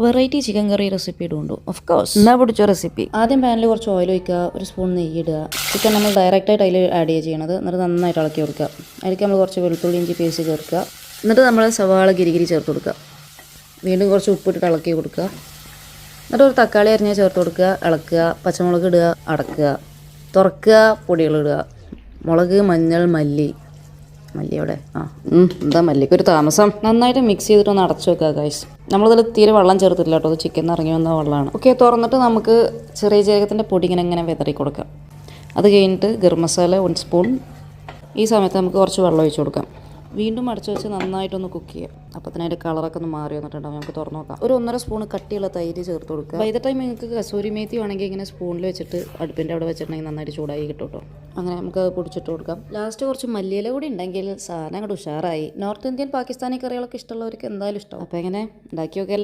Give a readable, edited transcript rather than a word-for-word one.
Variety chicken കറി recipe ഇടുന്നുണ്ട് of course. എന്നാ പിടിച്ച റെസിപ്പി. ആദ്യം പാനിൽ കുറച്ച് ഓയിൽ ഒഴിക്കുക, ഒരു സ്പൂൺ നെയ്യ് ഇടുക. ചിക്കൻ നമ്മൾ ഡയറക്റ്റായിട്ട് അതിൽ ആഡ് ചെയ്യുക ചെയ്യണത്. എന്നിട്ട് നന്നായിട്ട് ഇളക്കി കൊടുക്കുക. അതിലേക്ക് നമ്മൾ കുറച്ച് വെളുത്തുള്ളി ഇഞ്ചി പേസ്റ്റ് ചേർക്കുക. എന്നിട്ട് നമ്മൾ സവാള ഗിരിഗിരി ചേർത്ത് കൊടുക്കുക. വീണ്ടും കുറച്ച് ഉപ്പിട്ടിട്ട് ഇളക്കി കൊടുക്കുക. എന്നിട്ട് ഒരു തക്കാളി അരിഞ്ഞ് ചേർത്ത് കൊടുക്കുക, ഇളക്കുക. പച്ചമുളക് ഇടുക, അടക്കുക, തുറക്കുക, പൊടികൾ ഇടുക. മുളക്, മഞ്ഞൾ, മല്ലിയോടെ എന്താ മല്ലിക്ക് ഒരു താമസം. നന്നായിട്ട് മിക്സ് ചെയ്തിട്ട് ഒന്ന് അടച്ചു വെക്കുക ഗൈസ്. നമ്മളിതിൽ തീരെ വെള്ളം ചേർത്തില്ല കേട്ടോ, അത് ചിക്കൻ ഇറങ്ങി വന്ന വെള്ളമാണ്. ഓക്കെ, തുറന്നിട്ട് നമുക്ക് ചെറിയ ജീരകത്തിൻ്റെ പൊടി ഇങ്ങനെ വിതറി കൊടുക്കാം. അത് കഴിഞ്ഞിട്ട് ഗരം മസാല 1 സ്പൂൺ. ഈ സമയത്ത് നമുക്ക് കുറച്ച് വെള്ളം ഒഴിച്ച് കൊടുക്കാം. വീണ്ടും അടച്ചു വെച്ച് നന്നായിട്ടൊന്ന് കുക്ക് ചെയ്യാം. അപ്പോൾ തന്നെ അതിൻ്റെ കളറൊക്കെ ഒന്ന് മാറി വന്നിട്ടുണ്ടാവും. നമുക്ക് തുറന്ന് നോക്കാം. ഒരു 1.5 സ്പൂൺ കട്ടിയുള്ള തൈര് ചേർത്ത് കൊടുക്കുക. ബൈ ദ ടൈം നിങ്ങൾക്ക് കസൂരി മേത്തി വേണമെങ്കിൽ ഇങ്ങനെ സ്പൂണിൽ വെച്ചിട്ട് അടുപ്പിൻ്റെ അവിടെ വെച്ചിട്ടുണ്ടെങ്കിൽ നന്നായിട്ട് ചൂടായി കിട്ടും കേട്ടോ. അങ്ങനെ നമുക്ക് അത് പൊടിച്ചിട്ട് കൊടുക്കാം. ലാസ്റ്റ് കുറച്ച് മല്ലിയില കൂടി ഉണ്ടെങ്കിൽ സാധനം അങ്ങോട്ട് ഉഷാറായി. നോർത്ത് ഇന്ത്യൻ പാകിസ്ഥാനി കറികളൊക്കെ ഇഷ്ടമുള്ളവർക്ക് എന്തായാലും ഇഷ്ടം. അപ്പോൾ എങ്ങനെ ഉണ്ടാക്കി നോക്കിയാൽ